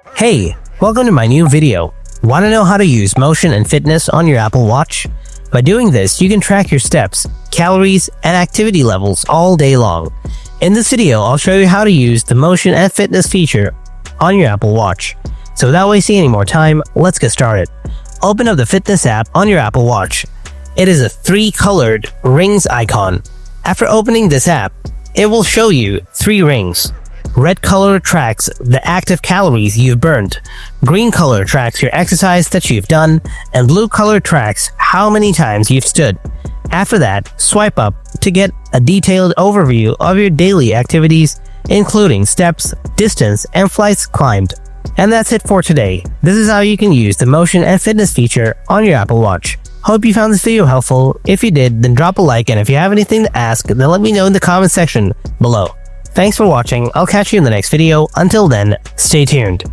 Hey, welcome to my new video. Want to know how to use motion and fitness on your Apple Watch? By doing this, you can track your steps, calories, and activity levels all day long. In this video, I'll show you how to use the motion and fitness feature on your Apple Watch. So without wasting any more time, let's get started. Open up the fitness app on your Apple Watch. It is a 3-colored rings icon. After opening this app, it will show you 3 rings. Red color tracks the active calories you've burned, green color tracks your exercise that you've done, and blue color tracks how many times you've stood. After that, swipe up to get a detailed overview of your daily activities, including steps, distance, and flights climbed. And that's it for today. This is how you can use the motion and fitness feature on your Apple Watch. Hope you found this video helpful. If you did, then drop a like, and if you have anything to ask, then let me know in the comment section below. Thanks for watching. I'll catch you in the next video. Until then, stay tuned.